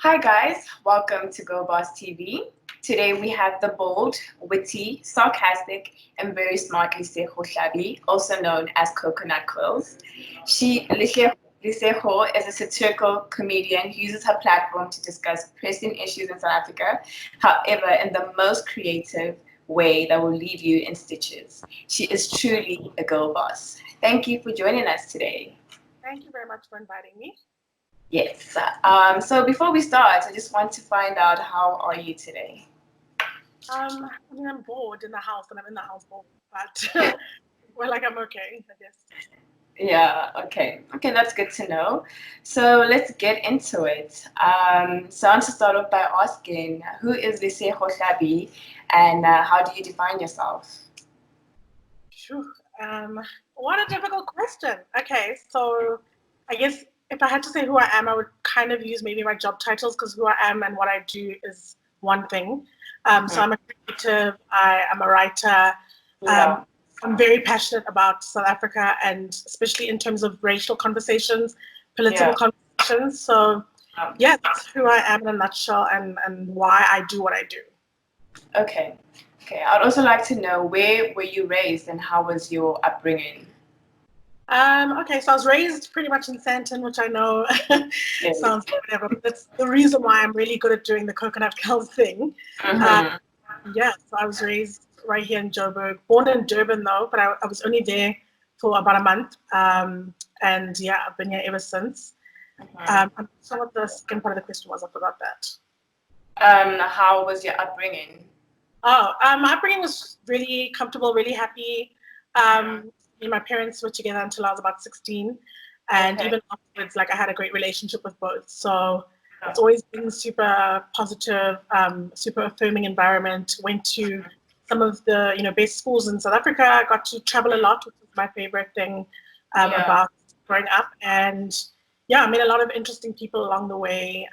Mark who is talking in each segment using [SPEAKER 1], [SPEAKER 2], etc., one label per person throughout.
[SPEAKER 1] Hi guys, welcome to Go Boss TV. Today we have the bold, witty, sarcastic, and very smart Lesego Thlabi, also known as Coconut Kelz. Lesego is a satirical comedian who uses her platform to discuss pressing issues in South Africa, however, in the most creative way that will leave you in stitches. She is truly a girl boss. Thank you for joining us today.
[SPEAKER 2] Thank you very much for inviting me.
[SPEAKER 1] Yes. So before we start, I just want to find out, how are you today?
[SPEAKER 2] I'm bored in the house, and I'm in the house bored, but well, like I'm okay, I guess.
[SPEAKER 1] Yeah, okay. Okay, that's good to know. So let's get into it. So I want to start off by asking, who is Lesego Thlabi and how do you define yourself?
[SPEAKER 2] Phew. What a difficult question. Okay, so I guess if I had to say who I am, I would kind of use maybe my job titles because who I am and what I do is one thing. So I'm a creative, I am a writer.
[SPEAKER 1] Yeah.
[SPEAKER 2] I'm very passionate about South Africa and especially in terms of racial conversations, political conversations. So yeah, that's who I am in a nutshell and why I do what I do.
[SPEAKER 1] Okay. Okay. I'd also like to know, where were you raised and how was your upbringing?
[SPEAKER 2] Okay, so I was raised pretty much in Sandton, which I know sounds like whatever, but that's the reason why I'm really good at doing the Coconut Kelz thing. Yeah, so I was raised right here in Joburg, born in Durban though, but I was only there for about a month. And yeah, I've been here ever since. I'm not sure what the second part of the question was, I forgot that.
[SPEAKER 1] How was your upbringing?
[SPEAKER 2] Oh, my upbringing was really comfortable, really happy. Me and my parents were together until I was about 16. And even afterwards, like I had a great relationship with both. So it's always been super positive, super affirming environment. Went to some of the, best schools in South Africa. I got to travel a lot, which was my favorite thing about growing up. And yeah, I met a lot of interesting people along the way.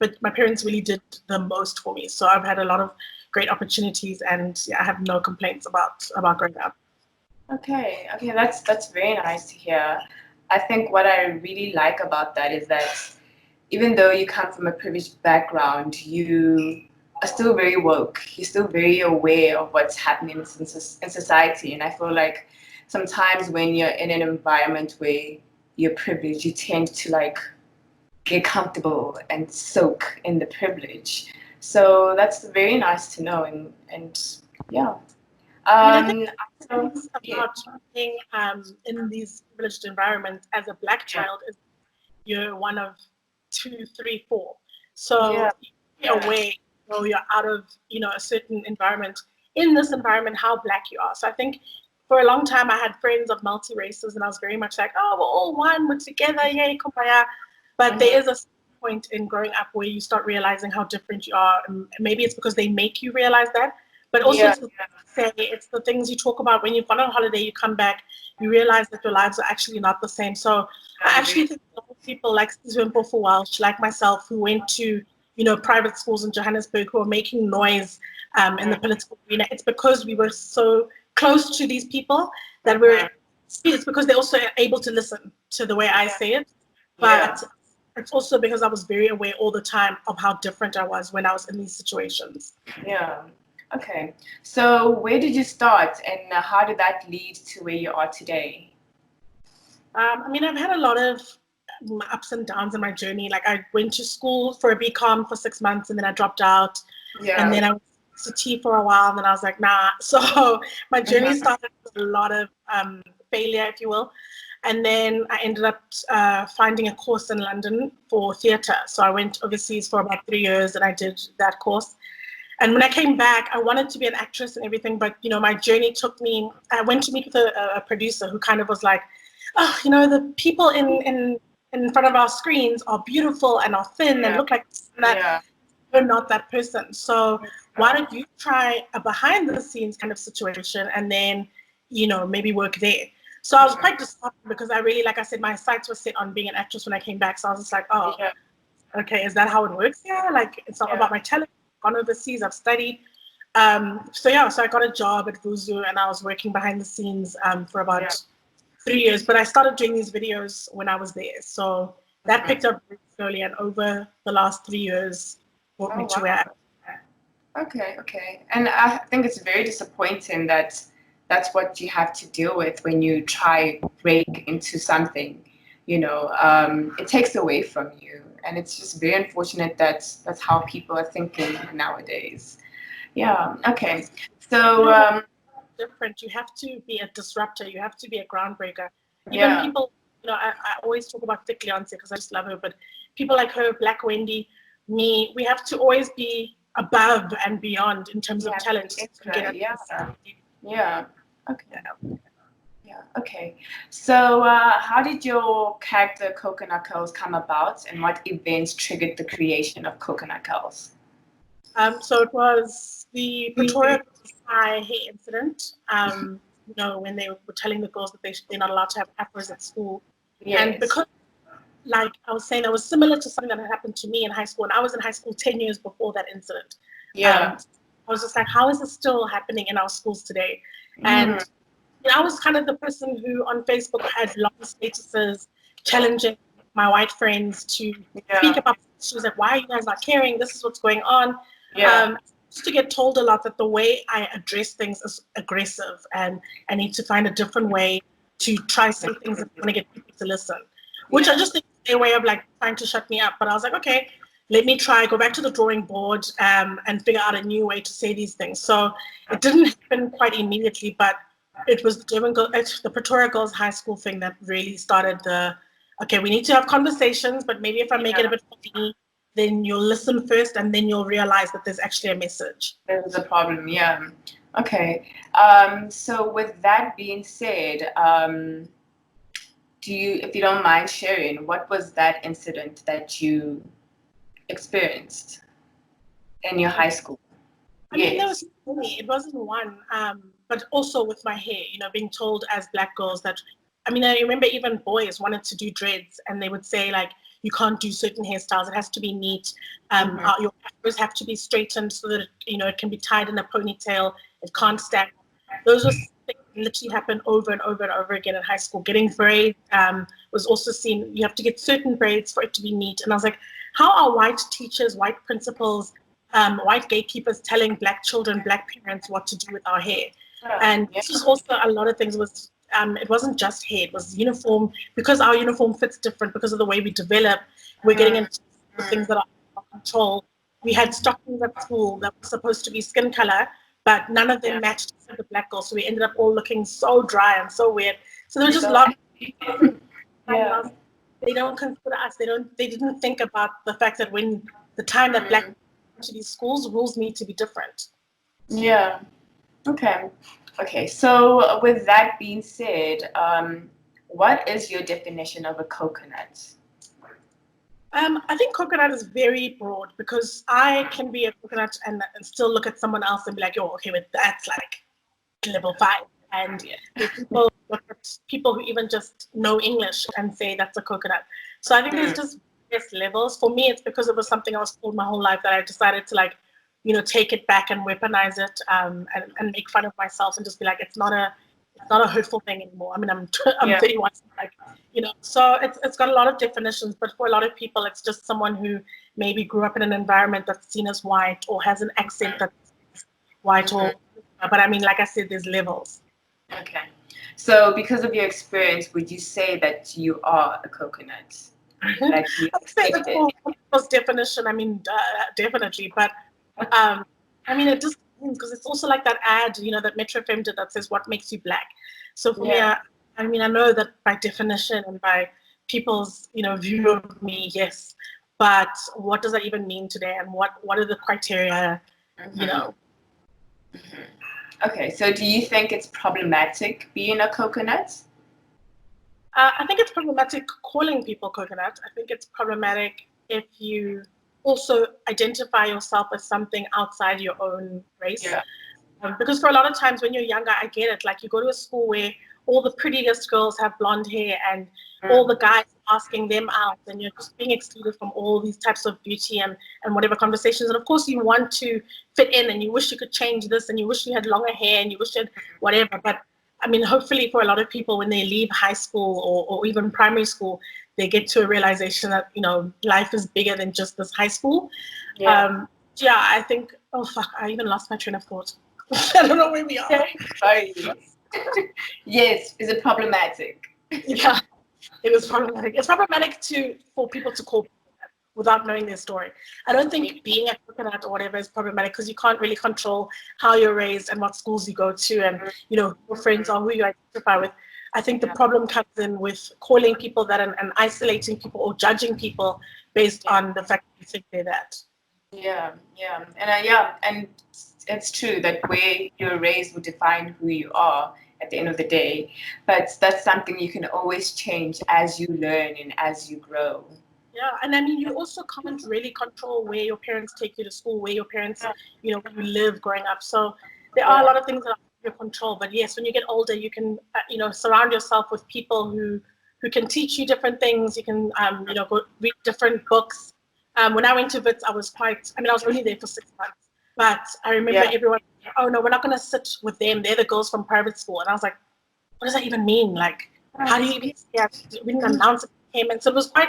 [SPEAKER 2] But my parents really did the most for me. So I've had a lot of great opportunities, and yeah, I have no complaints about growing up.
[SPEAKER 1] Okay, that's very nice to hear. I think what I really like about that is that even though you come from a privileged background, you are still very woke. You're still very aware of what's happening in society. And I feel like sometimes when you're in an environment where you're privileged, you tend to like get comfortable and soak in the privilege. So that's very nice to know. And yeah.
[SPEAKER 2] I think
[SPEAKER 1] So,
[SPEAKER 2] things about being in these privileged environments as a Black child is you're one of two, three, four. So you're aware, you're out of a certain environment. In this environment, how Black you are. So I think for a long time I had friends of multi races, and I was very much like, oh, we're all one, we're together, yay, kumbaya. But there is a point in growing up where you start realizing how different you are, and maybe it's because they make you realize that. But also, it's the things you talk about when you've gone on holiday, you come back, you realize that your lives are actually not the same. So I actually think a lot of people like Stephen for Welsh, like myself, who went to private schools in Johannesburg, who are making noise in the political arena, it's because we were so close to these people that it's because they're also able to listen to the way I say it. But it's also because I was very aware all the time of how different I was when I was in these situations.
[SPEAKER 1] yeah. Okay. So where did you start and how did that lead to where you are today?
[SPEAKER 2] I've had a lot of ups and downs in my journey. Like I went to school for a BCom for 6 months and then I dropped out. And then I was to T for a while and then I was like, nah. So my journey started with a lot of failure, if you will. And then I ended up finding a course in London for theatre. So I went overseas for about 3 years and I did that course. And when I came back, I wanted to be an actress and everything, but my journey took me. I went to meet with a producer who kind of was like, oh, the people in front of our screens are beautiful and are thin and look like that. You're not that person. So why don't you try a behind the scenes kind of situation and then, maybe work there. So I was quite disappointed because I really, like I said, my sights were set on being an actress when I came back. So I was just like, oh, okay, is that how it works? Yeah, like it's not about my talent. I've gone overseas, I've studied. So I got a job at Vuzu and I was working behind the scenes for about 3 years. But I started doing these videos when I was there. So that picked up very slowly, and over the last 3 years brought me to where I am.
[SPEAKER 1] Okay. And I think it's very disappointing that that's what you have to deal with when you try break into something. It takes away from you, and it's just very unfortunate that that's how people are thinking nowadays. Yeah. Okay. So
[SPEAKER 2] different. You have to be a disruptor. You have to be a groundbreaker. Even people, I always talk about Thick Leonce because I just love her, but people like her, Black Wendy, me, we have to always be above and beyond in terms of talent.
[SPEAKER 1] Yeah. Okay. Yeah. Okay. So, how did your character Coconut Kelz come about, and what events triggered the creation of Coconut Kelz?
[SPEAKER 2] So it was the Pretoria hair incident. When they were telling the girls that they're not allowed to have afros at school, and because, like I was saying, that was similar to something that had happened to me in high school, and I was in high school 10 years before that incident. I was just like, how is this still happening in our schools today? And I was kind of the person who on Facebook had long statuses challenging my white friends to speak about. She was like, why are you guys not caring? This is what's going on. Just to get told a lot that the way I address things is aggressive, and I need to find a different way to try some things that I want to get people to listen, which I just think is their way of like trying to shut me up. But I was like, okay, let me go back to the drawing board and figure out a new way to say these things. So it didn't happen quite immediately, but it was the Pretoria Girls High School thing that really started okay, we need to have conversations, but maybe if I make it a bit funny, then you'll listen first, and then you'll realize that there's actually a message.
[SPEAKER 1] There's a problem, yeah. Okay. So with that being said, if you don't mind sharing, what was that incident that you experienced in your high school?
[SPEAKER 2] I mean, there was many. It wasn't one, but also with my hair, being told as Black girls that, I remember even boys wanted to do dreads, and they would say like, you can't do certain hairstyles. It has to be neat. Your afros have to be straightened so that it can be tied in a ponytail. It can't stand. Those were things that literally happened over and over and over again in high school. Getting braids was also seen. You have to get certain braids for it to be neat. And I was like, how are white teachers, white principals, white gatekeepers telling Black children, Black parents what to do with our hair? And this was also a lot of things. It wasn't just hair, it was uniform. Because our uniform fits different, because of the way we develop, we're getting into things that are out of control. We had stockings at school that were supposed to be skin color, but none of them matched the Black girls, so we ended up all looking so dry and so weird. So there were just a lot of they don't consider us. They didn't think about the fact that when the time that Black to these schools, rules need to be different.
[SPEAKER 1] Yeah. Okay, so with that being said, what is your definition of a coconut?
[SPEAKER 2] I think coconut is very broad, because I can be a coconut and still look at someone else and be like, oh, okay, but that's like level 5. And people look at people who even just know English and say that's a coconut. So I think there's just various levels. For me, it's because it was something I was told my whole life that I decided to take it back and weaponize it, and make fun of myself and just be like, it's not a hurtful thing anymore. I'm 31, so it's got a lot of definitions, but for a lot of people, it's just someone who maybe grew up in an environment that's seen as white, or has an accent that's white, but like I said, there's levels.
[SPEAKER 1] Okay. So because of your experience, would you say that you are a coconut? Like you
[SPEAKER 2] accept it? Definition, definitely, but it just depends, because it's also like that ad, that Metro FM did, that says what makes you Black. So for me, I know that by definition and by people's view of me, yes, but what does that even mean today, and what are the criteria?
[SPEAKER 1] Okay, so do you think it's problematic being a coconut?
[SPEAKER 2] I think it's problematic calling people coconut. I think it's problematic if you also identify yourself as something outside your own race. Because for a lot of times when you're younger, I get it. Like, you go to a school where all the prettiest girls have blonde hair, and all the guys asking them out, and you're just being excluded from all these types of beauty and whatever conversations. And of course you want to fit in, and you wish you could change this, and you wish you had longer hair, and you wish you had whatever. But I mean, hopefully for a lot of people, when they leave high school or even primary school, they get to a realization that, you know, life is bigger than just this high school.
[SPEAKER 1] Yeah.
[SPEAKER 2] Yeah, I think, oh, fuck, I even lost my train of thought. I don't know where we are.
[SPEAKER 1] Sorry. Yes, is it problematic?
[SPEAKER 2] Yeah, it was problematic. It's problematic for people to call without knowing their story. I don't think being a coconut or whatever is problematic because you can't really control how you're raised and what schools you go to and, you know, who your friends are, who you identify with. I think the problem comes in with calling people that and isolating people or judging people based on the fact that you think they're that.
[SPEAKER 1] Yeah, and it's true that where you're raised will define who you are at the end of the day. But that's something you can always change as you learn and as you grow.
[SPEAKER 2] Yeah, and I mean, you also can't really control where your parents take you to school, where your parents, you know, where you live growing up. So there are a lot of things that are out of your control. But yes, when you get older, you can, you know, surround yourself with people who can teach you different things. You can, you know, go read different books. When I went to WITS, I was I was only there for 6 months. But I remember everyone, oh no, we're not going to sit with them. They're the girls from private school. And I was like, what does that even mean? Like, how do you even, we didn't announce it came in. So it was quite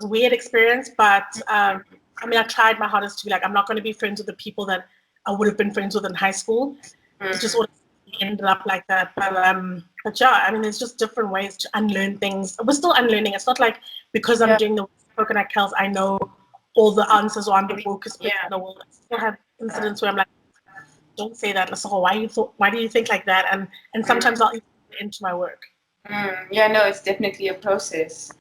[SPEAKER 2] a weird experience, but I mean, I tried my hardest to be like, I'm not going to be friends with the people that I would have been friends with in high school. It just sort of ended up like that. But yeah, I mean, there's just different ways to unlearn things. We're still unlearning. It's not like because I'm doing the Coconut Kelz, I know all the answers or I'm the wokeest person in the world. I still have incidents where I'm like, don't say that. Lesego, why do you think like that? And sometimes I'll even get into my work.
[SPEAKER 1] Yeah, no, it's definitely a process.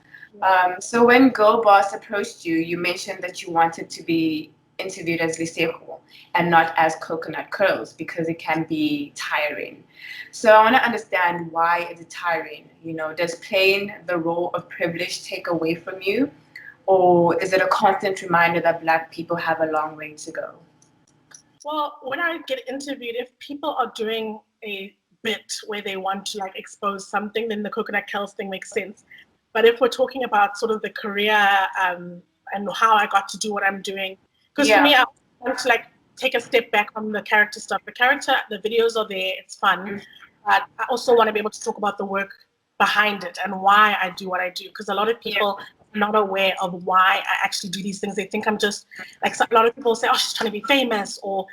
[SPEAKER 1] So when Girl Boss approached you, you mentioned that you wanted to be interviewed as Lesego and not as Coconut Kelz because it can be tiring. So I want to understand, why is it tiring? You know, does playing the role of privilege take away from you? Or is it a constant reminder that Black people have a long way to go?
[SPEAKER 2] Well, when I get interviewed, if people are doing a bit where they want to like expose something, then the Coconut Kelz thing makes sense. But if we're talking about sort of the career and how I got to do what I'm doing, because for me, I want to like take a step back from the character stuff. The character, the videos are there, it's fun. But I also want to be able to talk about the work behind it and why I do what I do. Because a lot of people are not aware of why I actually do these things. They think I'm just like, a lot of people say, oh, she's trying to be famous, or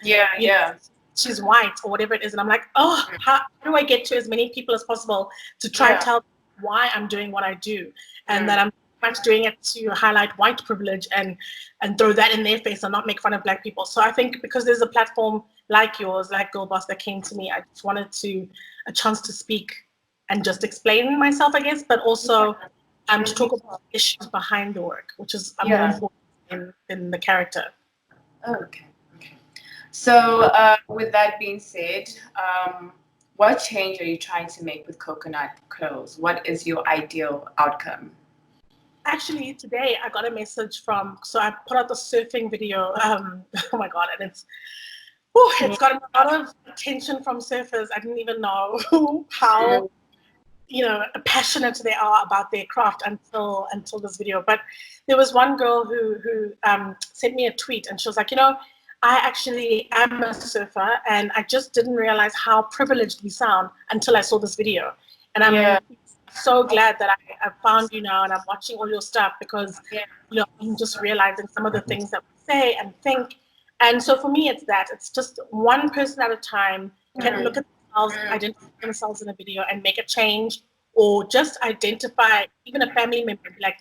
[SPEAKER 2] she's white, or whatever it is. And I'm like, oh, how do I get to as many people as possible to try to tell why I'm doing what I do, and that I'm much doing it to highlight white privilege and throw that in their face and not make fun of Black people. So I think because there's a platform like yours, like Girl Boss, that came to me, I just wanted a chance to speak and just explain myself, I guess, but also to talk about issues behind the work, which is more important than the character.
[SPEAKER 1] Okay. So with that being said, what change are you trying to make with Coconut Kelz? What is your ideal outcome?
[SPEAKER 2] Actually, today I got a message so I put out the surfing video. Oh my God, and it's gotten a lot of attention from surfers. I didn't even know how, you know, passionate they are about their craft until this video. But there was one girl who sent me a tweet, and she was like, you know, I actually am a surfer, and I just didn't realize how privileged we sound until I saw this video. And I'm so glad that I found you now, and I'm watching all your stuff, because you know, I'm just realizing some of the things that we say and think. And so for me, it's just one person at a time can look at themselves, identify themselves in a video and make a change, or just identify even a family member, be like,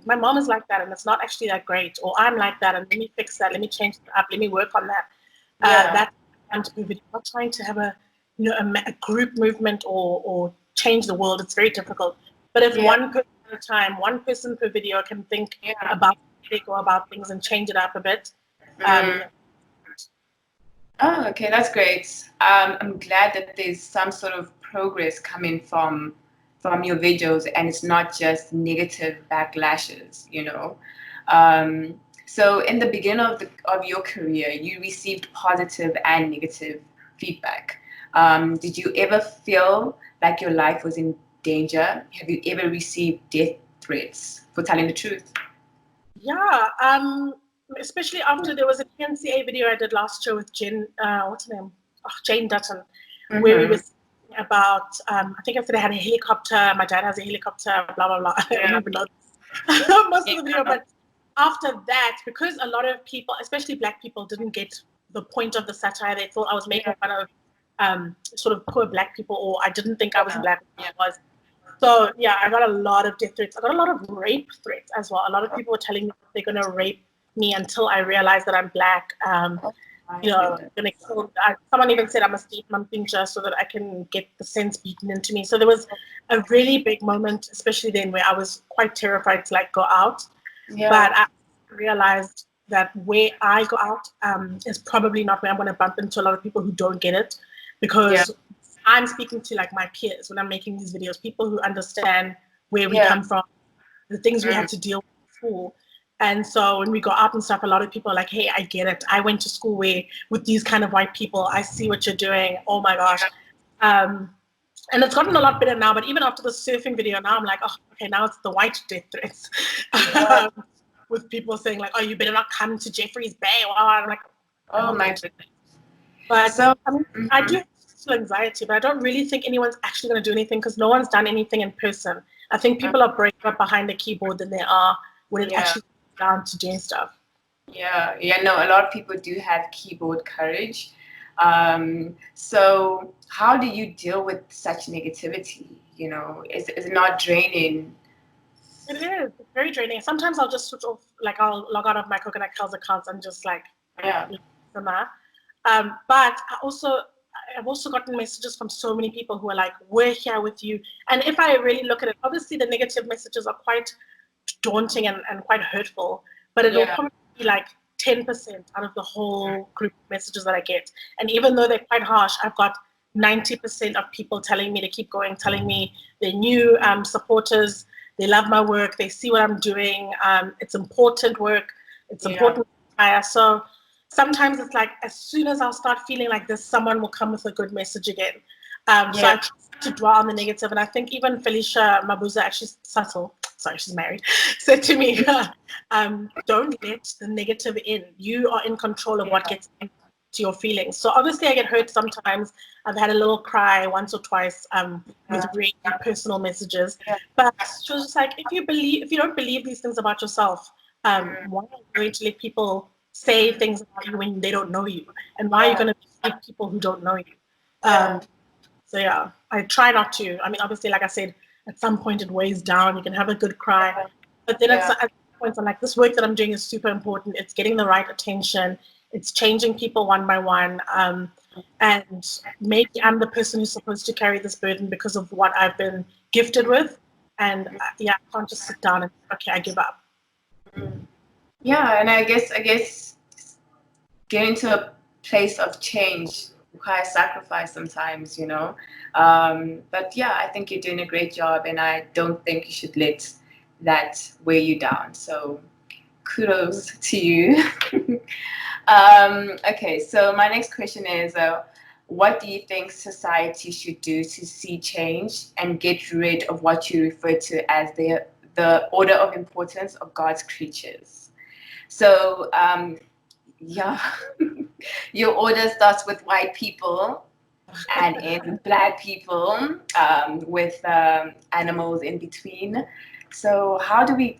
[SPEAKER 2] my mom is like that and it's not actually that great, or I'm like that and let me fix that, let me change it up, let me work on that. That's not trying to have a group movement or change the world. It's very difficult. But if one person at a time, one person per video can think about it or about things and change it up a bit.
[SPEAKER 1] Oh, okay, that's great. I'm glad that there's some sort of progress coming from your videos, and it's not just negative backlashes, you know. So in the beginning of your career, you received positive and negative feedback. Did you ever feel like your life was in danger? Have you ever received death threats for telling the truth?
[SPEAKER 2] Yeah, especially after there was a PNCA video I did last year with Jen, what's her name? Oh, Jane Dutton, where we were about, I think I said I had a helicopter, my dad has a helicopter, blah, blah, blah. I don't even know most of the video, but after that, because a lot of people, especially Black people, didn't get the point of the satire, they thought I was making fun of sort of poor Black people, or I didn't think I was Black. I was. So yeah, I got a lot of death threats. I got a lot of rape threats as well. A lot of people were telling me they're gonna rape me until I realized that I'm Black. Gonna kill. Someone even said I'm a state mum pincher so that I can get the sense beaten into me. So there was a really big moment, especially then, where I was quite terrified to like go out. Yeah. But I realized that where I go out is probably not where I'm going to bump into a lot of people who don't get it, because I'm speaking to like my peers when I'm making these videos, people who understand where we come from, the things we had to deal with in school. And so when we go out and stuff, a lot of people are like, hey, I get it. I went to school with these kind of white people. I see what you're doing. Oh my gosh. And it's gotten a lot better now, but even after the surfing video now, I'm like, oh, okay, now it's the white death threats. With people saying like, oh, you better not come to Jeffrey's Bay. I'm like,
[SPEAKER 1] oh my goodness.
[SPEAKER 2] But so, I mean, I do have social anxiety, but I don't really think anyone's actually going to do anything because no one's done anything in person. I think people are braver behind the keyboard than they are when it actually comes down to doing stuff.
[SPEAKER 1] No, a lot of people do have keyboard courage. So how do you deal with such negativity? You know, is it not draining?
[SPEAKER 2] It is. It's very draining. Sometimes I'll just switch off, like I'll log out of my Coconut Kelz accounts and just like, but I've also gotten messages from so many people who are like, we're here with you. And if I really look at it, obviously the negative messages are quite daunting and quite hurtful, but it'll probably be like 10% out of the whole group of messages that I get. And even though they're quite harsh, I've got 90% of people telling me to keep going, telling me they're new supporters, they love my work, they see what I'm doing, it's important work, it's important. So sometimes it's like, as soon as I'll start feeling like this, someone will come with a good message again. So I try to dwell on the negative, and I think even Felicia Mabuza, actually subtle, sorry, she's married, said to me, don't let the negative in. You are in control of what gets into your feelings. So obviously I get hurt sometimes. I've had a little cry once or twice with really personal messages. But she was just like, if you don't believe these things about yourself, why are you going to let people say things about you when they don't know you? And why are you going to believe people who don't know you? So yeah, I try not to. I mean, obviously, like I said, at some point it weighs down. You can have a good cry. But then at points I'm like, this work that I'm doing is super important. It's getting the right attention. It's changing people one by one. And maybe I'm the person who's supposed to carry this burden because of what I've been gifted with. And I can't just sit down and, okay, I give up.
[SPEAKER 1] Yeah, and I guess getting to a place of change requires sacrifice sometimes, you know. But yeah, I think you're doing a great job, and I don't think you should let that weigh you down. So kudos to you. Okay, so my next question is, what do you think society should do to see change and get rid of what you refer to as the order of importance of God's creatures? So your order starts with white people and in Black people, with animals in between. So how do we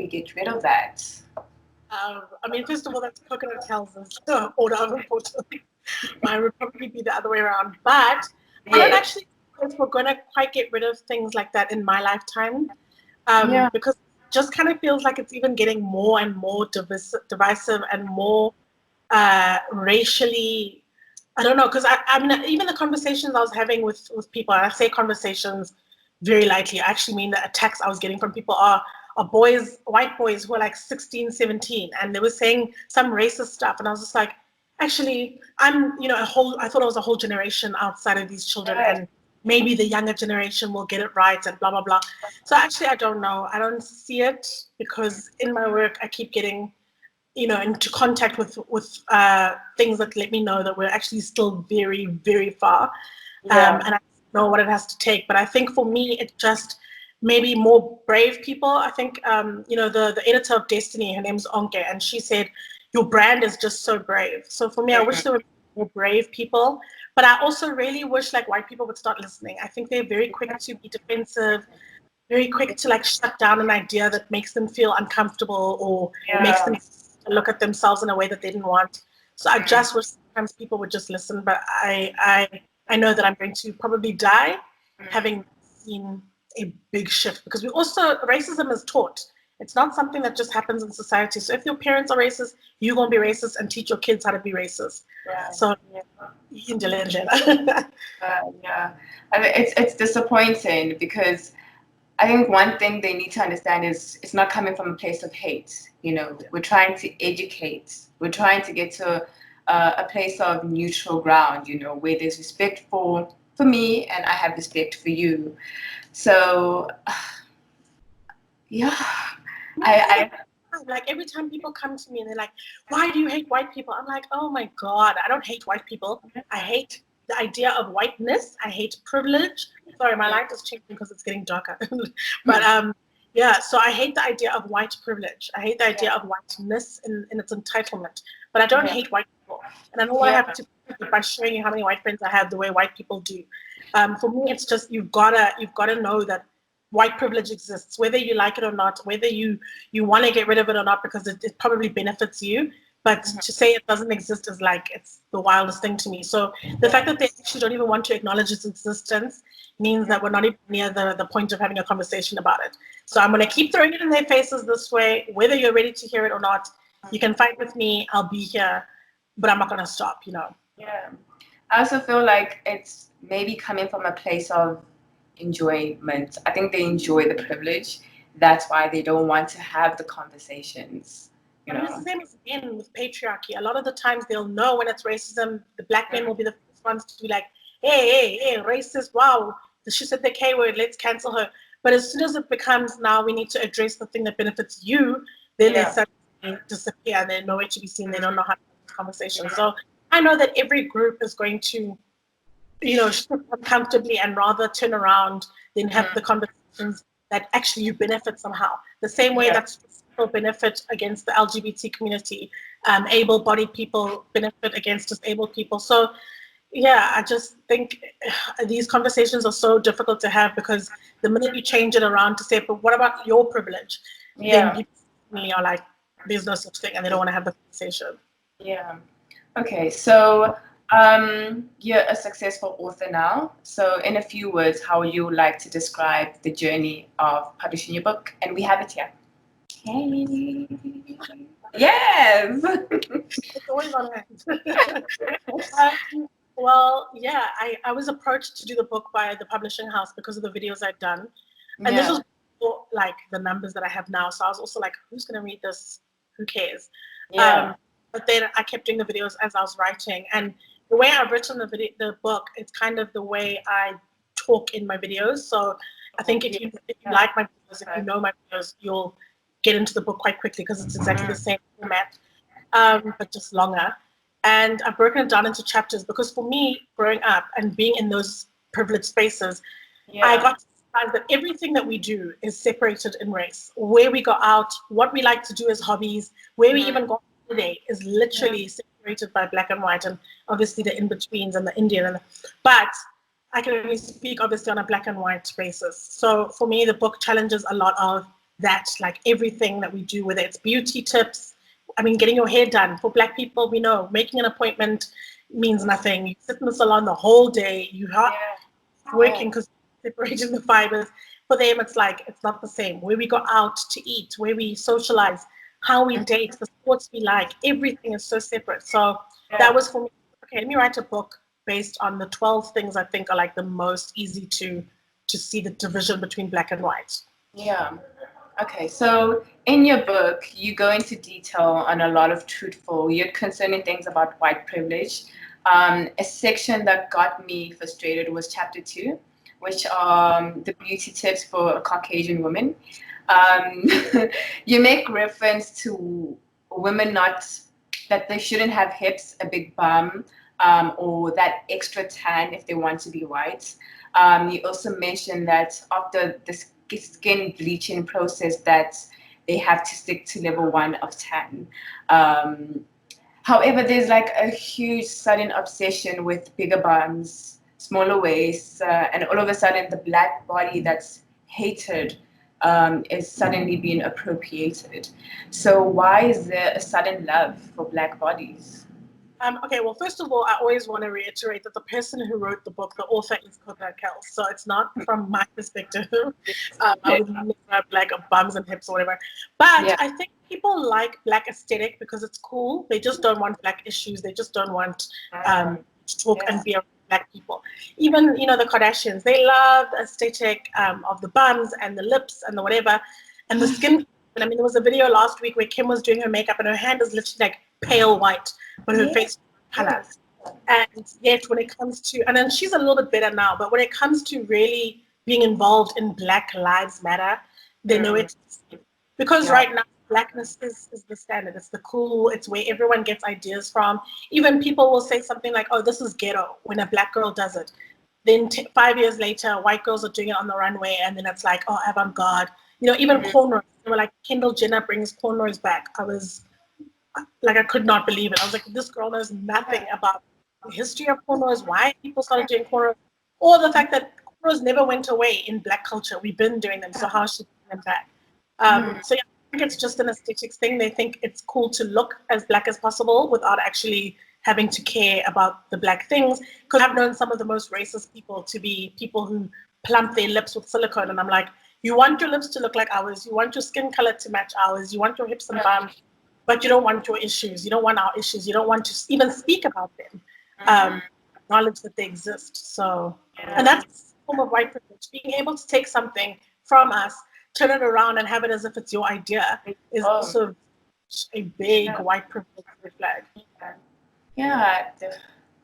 [SPEAKER 1] get rid of that?
[SPEAKER 2] I mean, first of all, that's Coconut Kelz's order of importance. Mine would probably be the other way around. But I don't actually think we're going to quite get rid of things like that in my lifetime, because it just kind of feels like it's even getting more and more divisive and more racially, I don't know, because I mean, even the conversations I was having with people, and I say conversations very lightly, I actually mean the attacks I was getting from people are boys, white boys who are like 16, 17, and they were saying some racist stuff, and I was just like, actually, I'm, I thought I was a whole generation outside of these children, and maybe the younger generation will get it right, and blah, blah, blah. So actually, I don't know. I don't see it, because in my work, I keep getting, into contact with things that let me know that we're actually still very, very far. And I know what it has to take. But I think for me, it just maybe more brave people. I think, the editor of Destiny, her name's Onke, and she said, your brand is just so brave. So for me, I wish there were more brave people But I also really wish like white people would start listening. I think they're very quick to be defensive, very quick to like shut down an idea that makes them feel uncomfortable or makes them look at themselves in a way that they didn't want. So I just wish sometimes people would just listen. But I know that I'm going to probably die having seen a big shift, because we also, racism is taught. It's not something that just happens in society. So if your parents are racist, you're going to be racist and teach your kids how to be racist.
[SPEAKER 1] Yeah.
[SPEAKER 2] So
[SPEAKER 1] yeah, I mean, it's disappointing, because I think one thing they need to understand is it's not coming from a place of hate. You know, we're trying to educate. We're trying to get to a place of neutral ground, you know, where there's respect for me and I have respect for you. So, yeah, I
[SPEAKER 2] like every time people come to me and they're like, why do you hate white people? I'm like, oh my God, I don't hate white people. I hate the idea of whiteness. I hate privilege. Sorry, my light is changing because it's getting darker. But yeah, so I hate the idea of white privilege. I hate the idea of whiteness in its entitlement. But I don't hate white people. And I know what I have to do by showing you how many white friends I have the way white people do. For me, it's just you've gotta know that white privilege exists, whether you like it or not, whether you want to get rid of it or not, because it probably benefits you. But to say it doesn't exist is like, it's the wildest thing to me. So the fact that they actually don't even want to acknowledge its existence means that we're not even near the point of having a conversation about it. So I'm going to keep throwing it in their faces this way, whether you're ready to hear it or not. You can fight with me, I'll be here, but I'm not going to stop, you know.
[SPEAKER 1] Yeah. I also feel like it's maybe coming from a place of enjoyment. I think they enjoy the privilege. That's why they don't want to have the conversations. You know?
[SPEAKER 2] It's the same as men with patriarchy. A lot of the times they'll know when it's racism. The black men will be the first ones to be like, hey, racist, wow, she said the K word, let's cancel her. But as soon as it becomes, now we need to address the thing that benefits you, then they suddenly disappear. They're nowhere to be seen. They don't know how to have this conversation. So I know that every group is going to, you know, shift uncomfortably and rather turn around than have the conversations that actually you benefit somehow. The same way that people benefit against the LGBT community, able-bodied people benefit against disabled people. So yeah, I just think these conversations are so difficult to have, because the minute you change it around to say, but what about your privilege? Then people are like, there's no such thing, and they don't want to have the conversation.
[SPEAKER 1] Yeah. Okay, so you're a successful author now. So in a few words, how would you like to describe the journey of publishing your book? And we have it here. Hey. Yes.
[SPEAKER 2] It's always on hand. Well, yeah, I was approached to do the book by the publishing house because of the videos I'd done. And this was before, like, the numbers that I have now. So I was also like, who's going to read this? Who cares? But then I kept doing the videos as I was writing. And the way I've written the book, it's kind of the way I talk in my videos. So I think if you like my videos, if you know my videos, you'll get into the book quite quickly, because it's exactly the same format, but just longer. And I've broken it down into chapters, because for me, growing up and being in those privileged spaces, I got to realize that everything that we do is separated in race. Where we go out, what we like to do as hobbies, where we even go today is literally separated by black and white, and obviously the in-betweens and the Indian. But I can only speak obviously on a black and white basis. So for me, the book challenges a lot of that, like everything that we do, whether it's beauty tips, I mean, getting your hair done. For black people, we know making an appointment means nothing. You sit in the salon the whole day. You are working because separating the fibers. For them, it's like, it's not the same. Where we go out to eat, where we socialize, how we date, the sports we like, everything is so separate. So that was for me, okay, let me write a book based on the 12 things I think are like the most easy to see the division between black and white.
[SPEAKER 1] Yeah. Okay, so in your book, you go into detail on a lot of truthful, yet concerning things about white privilege. A section that got me frustrated was chapter 2, which are the beauty tips for Caucasian women. You make reference to women that they shouldn't have hips, a big bum, or that extra tan if they want to be white. You also mentioned that after this skin bleaching process that they have to stick to level 1 of tan. However, there's like a huge sudden obsession with bigger bums, smaller waists, and all of a sudden the black body that's hated is suddenly being appropriated. So why is there a sudden love for black bodies?
[SPEAKER 2] Okay, well, first of all, I always want to reiterate that the person who wrote the book, the author, is Coconut Kelz. So it's not from my perspective. I would never have like a bums and hips or whatever. But
[SPEAKER 1] Yeah.
[SPEAKER 2] I think people like black aesthetic because it's cool. They just don't want black issues. They just don't want to talk and be around black people. Even, you know, the Kardashians, they love the aesthetic of the bums and the lips and the whatever and the skin. And I mean, there was a video last week where Kim was doing her makeup and her hand is literally like pale white, but her face colors. And yet when it comes to, and then she's a little bit better now, but when it comes to really being involved in Black Lives Matter, they know it. Because right now, blackness is the standard. It's the cool, it's where everyone gets ideas from. Even people will say something like, oh, this is ghetto when a black girl does it. Then 5 years later, white girls are doing it on the runway, and then it's like, oh, avant-garde. You know, even cornrows. They were like, Kendall Jenner brings cornrows back. I was like, I could not believe it. I was like, this girl knows nothing about the history of cornrows, why people started doing cornrows, or the fact that cornrows never went away in black culture. We've been doing them, so how should we bring them back? So yeah, I think it's just an aesthetics thing. They think it's cool to look as black as possible without actually having to care about the black things. Because I've known some of the most racist people to be people who plump their lips with silicone, and I'm like, you want your lips to look like ours, you want your skin color to match ours, you want your hips and bum, but you don't want your issues. You don't want our issues. You don't want to even speak about them, acknowledge that they exist. So, and that's a form of white privilege. Being able to take something from us, turn it around, and have it as if it's your idea is also a big white privilege flag.
[SPEAKER 1] Yeah,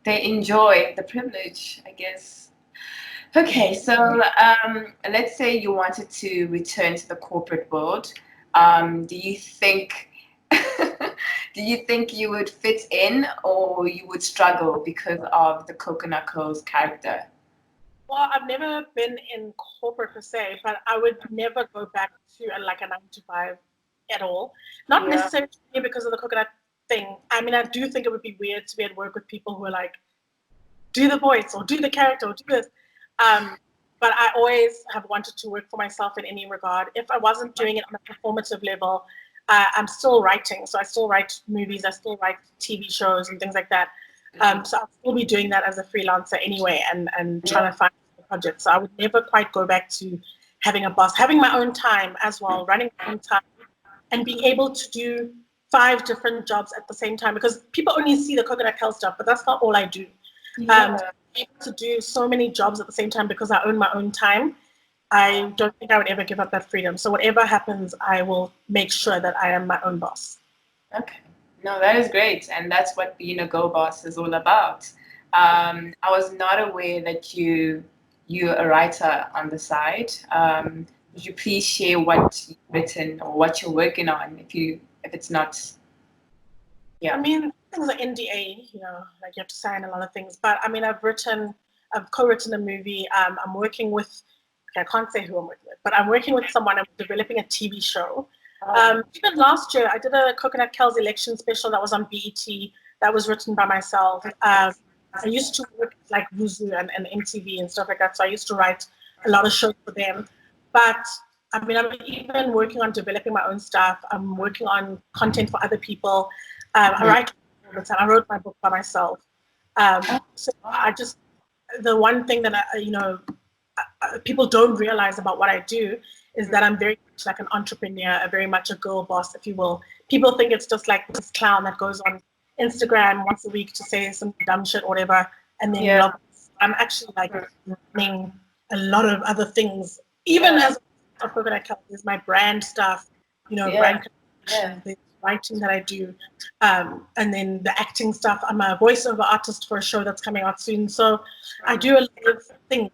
[SPEAKER 1] they enjoy the privilege, I guess. Okay, so let's say you wanted to return to the corporate world. Do you think do you think you would fit in or you would struggle because of the Coconut Kelz character?
[SPEAKER 2] Well, I've never been in corporate per se, but I would never go back to like a 9 to 5 at all. Not necessarily because of the coconut thing. I mean, I do think it would be weird to be at work with people who are like, do the voice or do the character or do this. But I always have wanted to work for myself in any regard. If I wasn't doing it on a performative level, I'm still writing. So I still write movies, I still write TV shows and things like that. So I'll still be doing that as a freelancer anyway and trying to find a project. So I would never quite go back to having a boss, having my own time as well, running my own time and being able to do 5 different jobs at the same time, because people only see the Coconut Kelz stuff, but that's not all I do. Able to do so many jobs at the same time because I own my own time. I don't think I would ever give up that freedom. So whatever happens, I will make sure that I am my own boss.
[SPEAKER 1] Okay. No, that is great. And that's what being a go boss is all about. I was not aware that you're a writer on the side. Would you please share what you've written or what you're working on if it's not?
[SPEAKER 2] I mean, things like NDA, you know, like you have to sign a lot of things. But I mean, I've co-written a movie. I'm working with, okay, I can't say who I'm working with, but I'm working with someone. I'm developing a TV show. Even last year, I did a Coconut Kelz election special that was on BET that was written by myself. I used to work like Vuzu and MTV and stuff like that. So I used to write a lot of shows for them. But I mean, I'm even working on developing my own stuff. I'm working on content for other people. I write all the time. I wrote my book by myself. So the one thing that people don't realize about what I do is that I'm very much like an entrepreneur, very much a girl boss, if you will. People think it's just like this clown that goes on Instagram once a week to say some dumb shit or whatever, and then I'm actually like running a lot of other things, even as a Coconut Kelz. There's my brand stuff, brand communication, the writing that I do, and then the acting stuff. I'm a voiceover artist for a show that's coming out soon. So I do a lot of things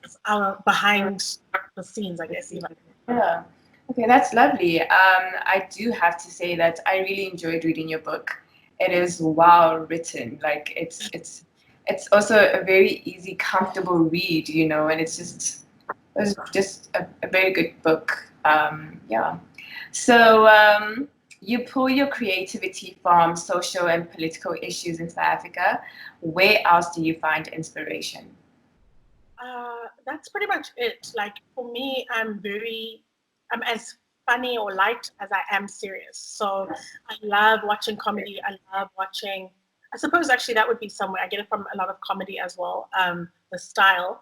[SPEAKER 2] behind the scenes, I guess, even.
[SPEAKER 1] Yeah. Okay, that's lovely. I do have to say that I really enjoyed reading your book. It is well written. Like it's also a very easy, comfortable read, and it's just a very good book. Yeah. So you pull your creativity from social and political issues in South Africa. Where else do you find inspiration?
[SPEAKER 2] That's pretty much it. Like for me, I'm as funny or light as I am serious. So I love watching comedy. I love watching, I suppose actually that would be somewhere. I get it from a lot of comedy as well, the style.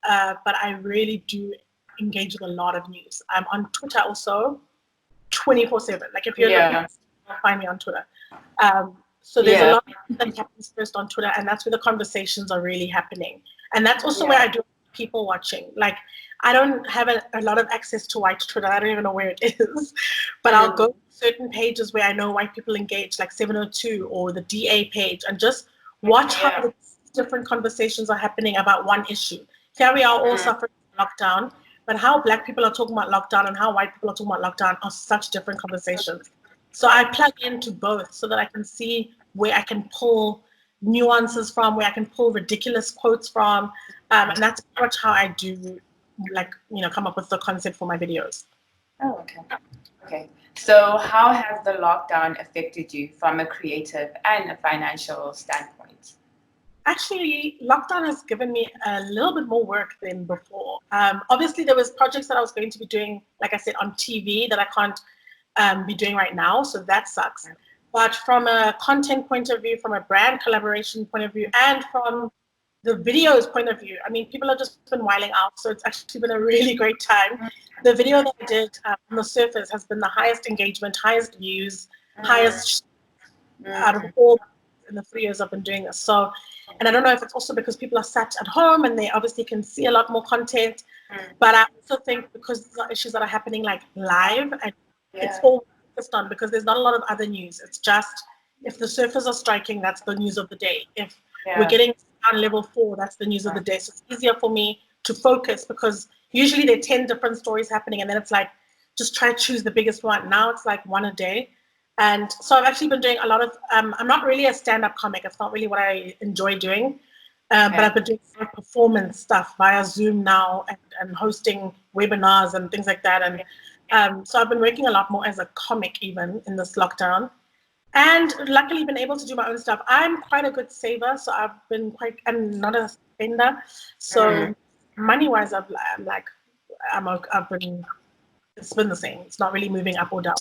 [SPEAKER 2] But I really do engage with a lot of news. I'm on Twitter also 24/7. Like if you're looking, find me on Twitter. So there's a lot that happens first on Twitter, and that's where the conversations are really happening. And that's also where I do people watching. Like I don't have a lot of access to white Twitter. I don't even know where it is. But I'll go to certain pages where I know white people engage, like 702 or the DA page, and just watch how the different conversations are happening about one issue. Here we are all suffering from lockdown, but how Black people are talking about lockdown and how white people are talking about lockdown are such different conversations. So I plug into both so that I can see where I can pull nuances from, where I can pull ridiculous quotes from. And that's pretty much how I do, like, come up with the concept for my videos.
[SPEAKER 1] Oh, okay. Okay. So how has the lockdown affected you from a creative and a financial standpoint?
[SPEAKER 2] Actually, lockdown has given me a little bit more work than before. Obviously, there was projects that I was going to be doing, like I said, on TV that I can't be doing right now, so that sucks. But from a content point of view, from a brand collaboration point of view, and from the videos point of view, I mean, people have just been whiling out, so it's actually been a really great time. The video that I did on the surface has been the highest engagement, highest views, highest out of all in the 3 years I've been doing this. So, and I don't know if it's also because people are sat at home and they obviously can see a lot more content, but I also think because these are issues that are happening like live, and it's all focused on because there's not a lot of other news. It's just if the surfers are striking, that's the news of the day. If we're getting down level 4, that's the news of the day. So it's easier for me to focus because usually there are 10 different stories happening, and then it's like just try to choose the biggest one. Now it's like one a day. And so I've actually been doing a lot of, I'm not really a stand-up comic. It's not really what I enjoy doing. But I've been doing performance stuff via Zoom now and hosting webinars and things like that. And so I've been working a lot more as a comic even in this lockdown. And luckily been able to do my own stuff. I'm quite a good saver, so I'm not a spender. So money-wise, it's been the same. It's not really moving up or down.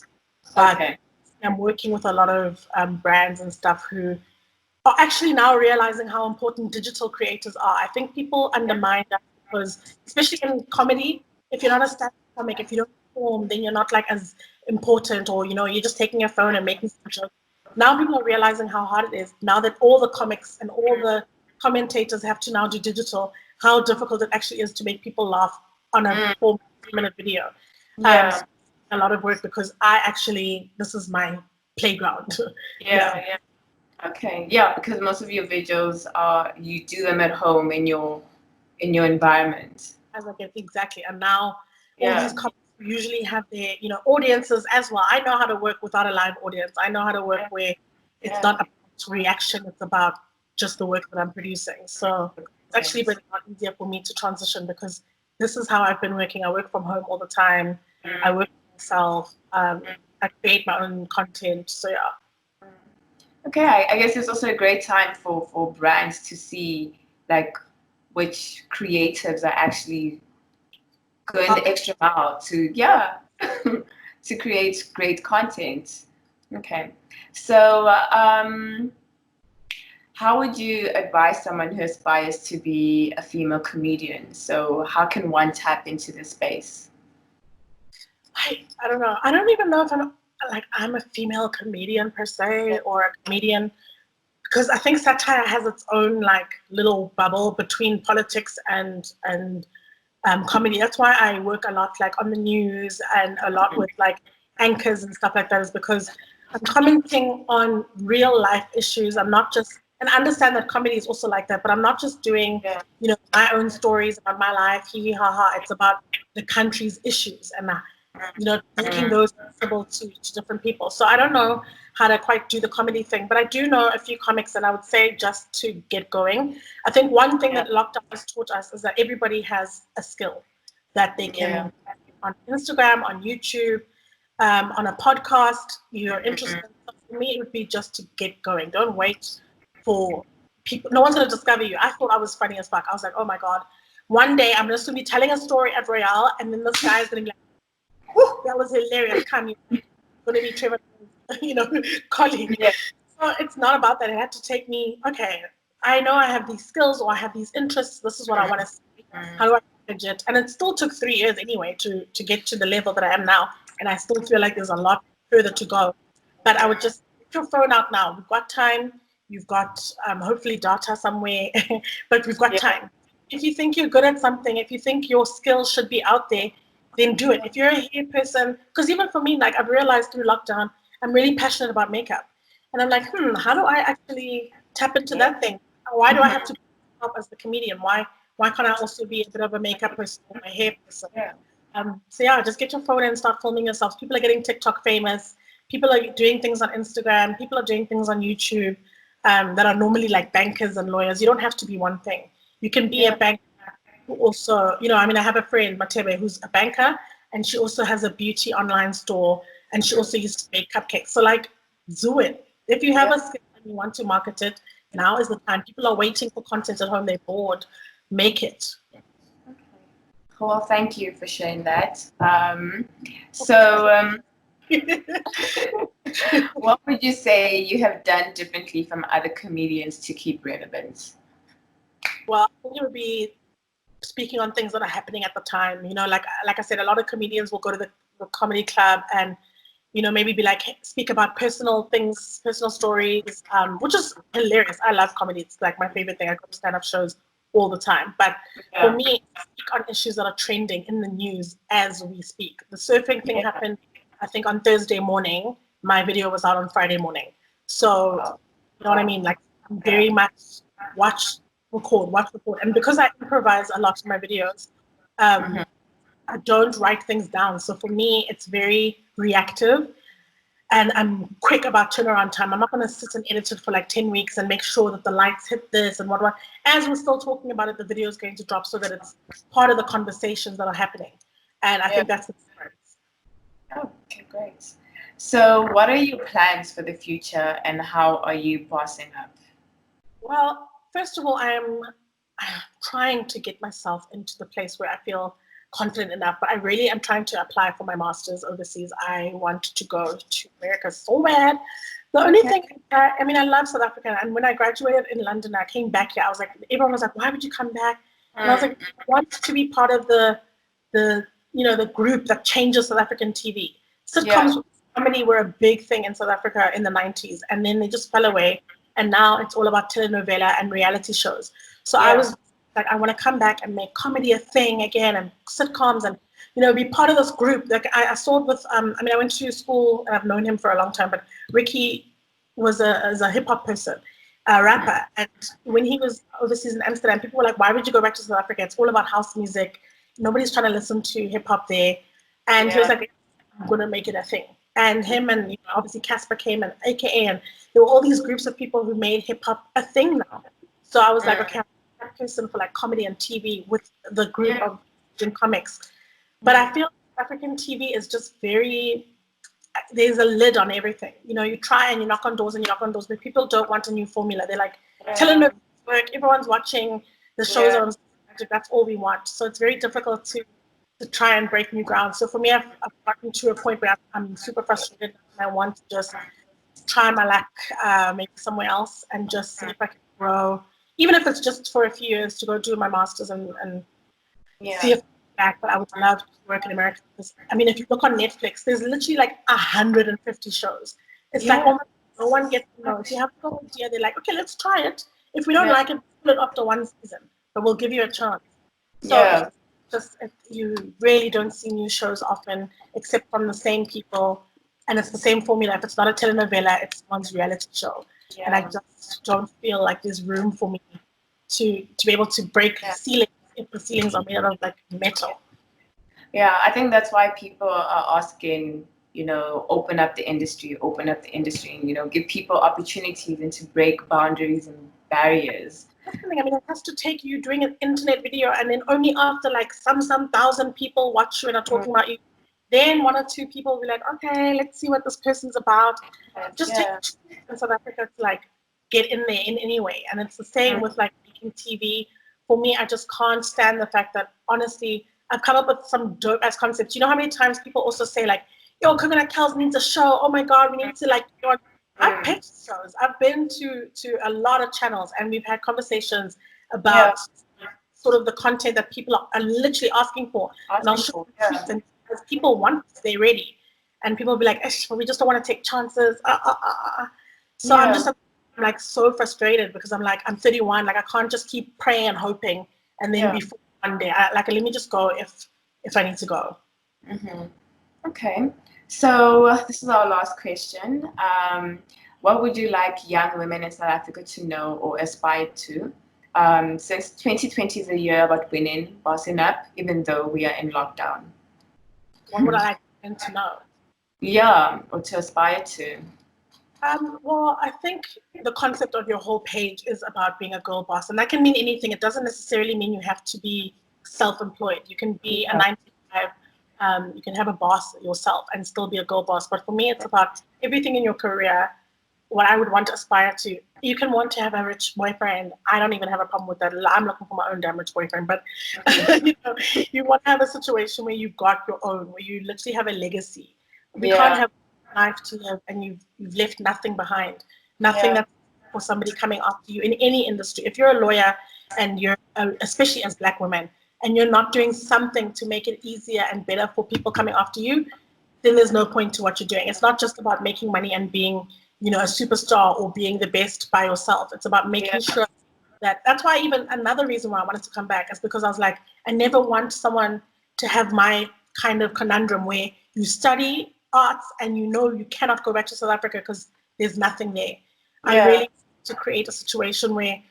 [SPEAKER 2] But I'm working with a lot of brands and stuff who are actually now realizing how important digital creators are. I think people undermine that because, especially in comedy, if you're not a stand-up comic, if you don't perform, then you're not like as important, or you're just taking your phone and making some jokes. Now people are realizing how hard it is. Now that all the comics and all the commentators have to now do digital, how difficult it actually is to make people laugh on a 4-minute video. A lot of work because this is my playground.
[SPEAKER 1] Okay. Because most of your videos you do them at home in your environment.
[SPEAKER 2] Exactly. And now all these comics usually have their audiences as well. I know how to work without a live audience. I know how to work where it's not about reaction, it's about just the work that I'm producing. So it's actually been a lot easier for me to transition because this is how I've been working. I work from home all the time. I work for myself. I create my own content. So
[SPEAKER 1] Okay, I guess it's also a great time for brands to see like which creatives are actually going the extra mile to to create great content. Okay, so how would you advise someone who aspires to be a female comedian? So how can one tap into this space?
[SPEAKER 2] I don't know. I don't even know if I'm a female comedian per se, or a comedian, because I think satire has its own like little bubble between politics and comedy. That's why I work a lot like on the news and a lot with like anchors and stuff like that, is because I'm commenting on real life issues. I'm not just, and I understand that comedy is also like that, but I'm not just doing my own stories about my life, hee hee ha ha. It's about the country's issues and making those accessible to different people. So I don't know how to quite do the comedy thing, but I do know a few comics, and I would say just to get going, I think one thing that lockdown has taught us is that everybody has a skill that they can on Instagram, on YouTube. on a podcast, you're interested. For me, it would be just to get going. Don't wait for people. No one's going to discover you. I thought I was funny as fuck. I was like, oh my God, one day I'm just going to be telling a story at Royale, and then this guy is going to be like, whew, that was hilarious. Come, you're going to be Trevor, colleague.
[SPEAKER 1] Yeah.
[SPEAKER 2] So it's not about that. It had to take me, okay, I know I have these skills or I have these interests. This is what I want to see. How do I manage it? And it still took 3 years anyway to get to the level that I am now. And I still feel like there's a lot further to go. But I would just get your phone out now. We've got time. You've got hopefully data somewhere, but we've got time. If you think you're good at something, if you think your skills should be out there, then do it. If you're a hair person, because even for me, like I've realized through lockdown, I'm really passionate about makeup. And I'm like, how do I actually tap into that thing? Why do I have to up as the comedian? Why can't I also be a bit of a makeup person or a hair person? So yeah, just get your phone and start filming yourself. People are getting TikTok famous. People are doing things on Instagram. People are doing things on YouTube that are normally like bankers and lawyers. You don't have to be one thing. You can be a banker who also, I have a friend, Matebe, who's a banker, and she also has a beauty online store, and she also used to make cupcakes. So like, do it. If you have a skill and you want to market it, now is the time. People are waiting for content at home. They're bored. Make it.
[SPEAKER 1] Okay. Well, thank you for sharing that. What would you say you have done differently from other comedians to keep relevant?
[SPEAKER 2] Well, I think it would be speaking on things that are happening at the time. Like I said, a lot of comedians will go to the comedy club and maybe be like, speak about personal things, personal stories, which is hilarious. I love comedy. It's like my favorite thing. I go to stand-up shows all the time. But for me, speak on issues that are trending in the news as we speak. The surfing thing happened, I think, on Thursday morning. My video was out on Friday morning. So, you know what I mean? Like, I'm very much watch, record. And because I improvise a lot in my videos, I don't write things down. So for me, it's very reactive and I'm quick about turnaround time. I'm not going to sit and edit it for like 10 weeks and make sure that the lights hit this and what. As we're still talking about it, the video is going to drop so that it's part of the conversations that are happening. And I think that's the difference.
[SPEAKER 1] Oh, okay, great. So what are your plans for the future and how are you bossing up?
[SPEAKER 2] Well, first of all, I'm trying to get myself into the place where I feel confident enough, but I really am trying to apply for my master's overseas. I want to go to America so bad. The only thing, I love South Africa, and when I graduated in London, I came back here. I was like, everyone was like, why would you come back? And I was like, I want to be part of the group that changes South African TV. Sitcoms, comedy were a big thing in South Africa in the 90s, and then they just fell away, and now it's all about telenovela and reality shows. So I was like, I want to come back and make comedy a thing again and sitcoms and, be part of this group. Like I saw it with, I went to school and I've known him for a long time, but Ricky was a hip hop person, a rapper. And when he was overseas in Amsterdam, people were like, why would you go back to South Africa? It's all about house music. Nobody's trying to listen to hip hop there. And he was like, I'm going to make it a thing. And him and obviously Casper came and AKA, and there were all these groups of people who made hip hop a thing now. So I was like, okay, person for like comedy and TV with the group of comics. But I feel African TV is just there's a lid on everything. You try and you knock on doors, but people don't want a new formula. They're like, telenovela work, everyone's watching the shows on magic, that's all we want. So it's very difficult to try and break new ground. So for me, I've gotten to a point where I'm super frustrated and I want to just try my luck maybe somewhere else and just see if I can grow. Even if it's just for a few years to go do my master's and see if I'm back, but I would love to work in America. Because, if you look on Netflix, there's literally like 150 shows. It's like almost no one gets to know. If you have no idea, they're like, okay, let's try it. If we don't like it, we'll do it after one season, but we'll give you a chance. So you really don't see new shows often, except from the same people, and it's the same formula. If it's not a telenovela, it's one's reality show. And I just don't feel like there's room for me to be able to break ceilings if the ceilings are made out of like metal.
[SPEAKER 1] Yeah, I think that's why people are asking, open up the industry, and, give people opportunities and to break boundaries and barriers.
[SPEAKER 2] That's the thing. It has to take you doing an internet video and then only after like some thousand people watch you and are talking about you, then one or two people will be like, okay, let's see what this person's about. Just take in South Africa to like get in there in any way. And it's the same with like making TV. For me, I just can't stand the fact that honestly, I've come up with some dope ass concepts. You know how many times people also say like, yo, Coconut Kelz needs a show. Oh my God, we need to like go on. I've pitched shows. I've been to a lot of channels and we've had conversations about sort of the content that people are literally asking for. And I'll show and as people want this, they're ready. And people will be like, but we just don't want to take chances. So I'm just like so frustrated because I'm like, I'm 31. Like I can't just keep praying and hoping. And then before one day, let me just go if I need to go.
[SPEAKER 1] Okay. So this is our last question. What would you like young women in South Africa to know or aspire to? Since 2020 is a year about winning, bossing up, even though we are in lockdown.
[SPEAKER 2] What would I like them to know?
[SPEAKER 1] Yeah, or to aspire to.
[SPEAKER 2] Well, I think the concept of your whole page is about being a girl boss, and that can mean anything. It doesn't necessarily mean you have to be self-employed. You can be a 9 to 5. You can have a boss yourself and still be a girl boss. But for me, it's about everything in your career. What I would want to aspire to. You can want to have a rich boyfriend. I don't even have a problem with that. I'm looking for my own damn rich boyfriend. But you want to have a situation where you've got your own, where you literally have a legacy. We can't have a life to live and you've left nothing behind. Nothing that's for somebody coming after you in any industry. If you're a lawyer and you're, especially as Black women, and you're not doing something to make it easier and better for people coming after you, then there's no point to what you're doing. It's not just about making money and being a superstar or being the best by yourself. It's about making sure that's why even another reason why I wanted to come back is because I was like, I never want someone to have my kind of conundrum where you study arts and you cannot go back to South Africa because there's nothing there. I really want to create a situation where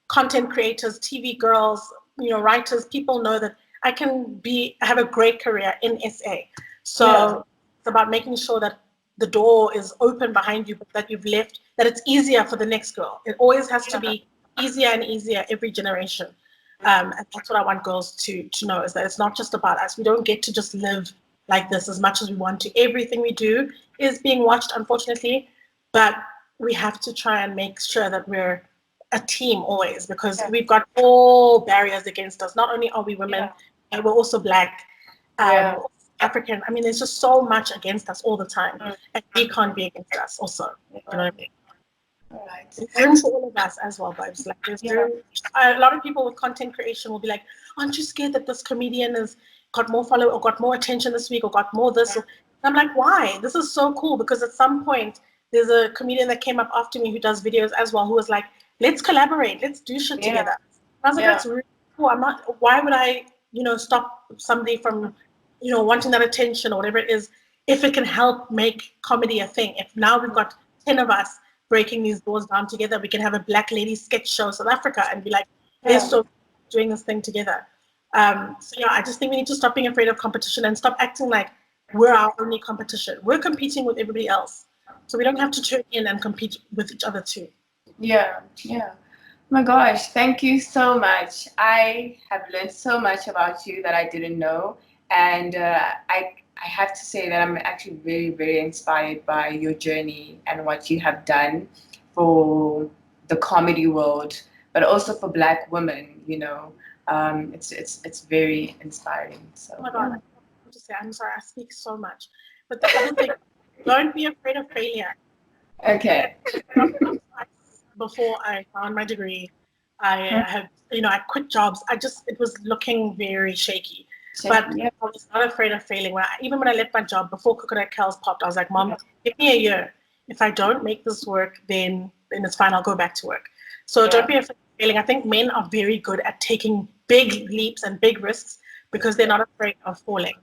[SPEAKER 2] content creators, TV girls, writers, people know that I can have a great career in SA. So it's about making sure that the door is open behind you, but that you've left, that it's easier for the next girl. It always has to be easier and easier every generation. And that's what I want girls to know, is that it's not just about us. We don't get to just live like this as much as we want to. Everything we do is being watched, unfortunately, but we have to try and make sure that we're a team always, because we've got all barriers against us. Not only are we women, and we're also Black, African. I mean, there's just so much against us all the time, and we can't be against us also. You know what I mean?
[SPEAKER 1] Right.
[SPEAKER 2] There's room for all of us as well, vibes. Like there's room. A lot of people with content creation will be like, "Aren't you scared that this comedian has got more follow or got more attention this week or got more this?" And I'm like, why? This is so cool, because at some point there's a comedian that came up after me who does videos as well, who was like, "Let's collaborate, let's do shit together." I was like, that's really cool. Why would I, stop somebody from, wanting that attention or whatever it is, if it can help make comedy a thing. If now we've got 10 of us breaking these doors down together, we can have a Black lady sketch show in South Africa and be like, they're so doing this thing together. So I just think we need to stop being afraid of competition and stop acting like we're our only competition. We're competing with everybody else. So we don't have to turn in and compete with each other too.
[SPEAKER 1] Yeah. My gosh, thank you so much. I have learned so much about you that I didn't know. And I have to say that I'm actually very, very inspired by your journey and what you have done for the comedy world, but also for Black women, it's very inspiring. So,
[SPEAKER 2] oh my God, I have to say, I'm sorry, I speak so much. But the other thing, don't be afraid of failure.
[SPEAKER 1] Okay.
[SPEAKER 2] Before I found my degree, I had, I quit jobs. It was looking very shaky. But I was not afraid of failing. Even when I left my job before Coconut Kelz popped, I was like, Mom, give me a year. If I don't make this work, then it's fine. I'll go back to work. So don't be afraid of failing. I think men are very good at taking big leaps and big risks because they're not afraid of falling.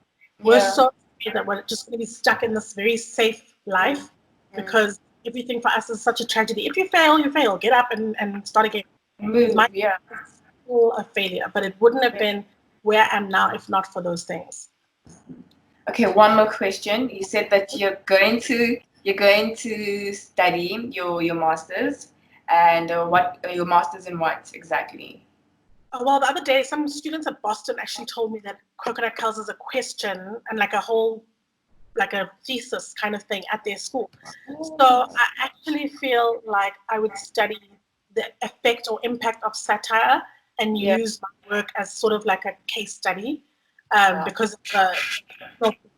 [SPEAKER 2] We're so afraid that we're just going to be stuck in this very safe life because everything for us is such a tragedy. If you fail, you fail. Get up and start again.
[SPEAKER 1] Move,
[SPEAKER 2] It's still a failure, but it wouldn't have been where I am now if not for those things.
[SPEAKER 1] Okay, one more question. You said that you're going to study your masters, and what your masters in what exactly?
[SPEAKER 2] Well, the other day, some students at Boston actually told me that Coconut Kelz is a question and like a whole like a thesis kind of thing at their school. So I actually feel like I would study the effect or impact of satire and use my work as sort of like a case study, because I've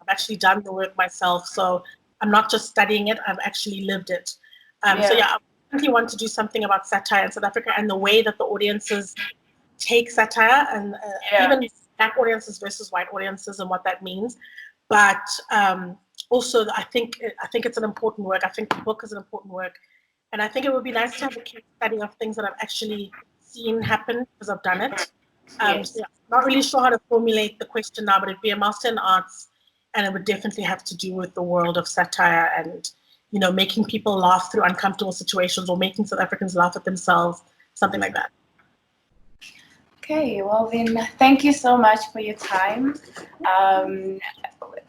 [SPEAKER 2] actually done the work myself. So I'm not just studying it, I've actually lived it. So yeah, I really want to do something about satire in South Africa and the way that the audiences take satire, and even black audiences versus white audiences and what that means. But also, I think it's an important work. I think the book is an important work, and I think it would be nice to have a case study of things that I've actually seen happen because I've done it. So yeah, not really sure how to formulate the question now, but it'd be a master in arts, and it would definitely have to do with the world of satire and, you know, making people laugh through uncomfortable situations or making South Africans laugh at themselves, something like that.
[SPEAKER 1] Okay, well then, thank you so much for your time.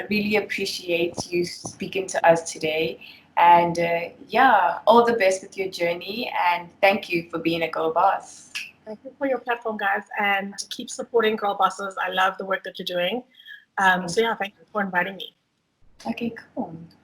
[SPEAKER 1] Really appreciate you speaking to us today. And yeah, all the best with your journey. And thank you for being a Girl Boss.
[SPEAKER 2] Thank you for your platform, guys, and keep supporting Girl Bosses. I love the work that you're doing. So yeah, thank you for inviting me.
[SPEAKER 1] Okay, cool. So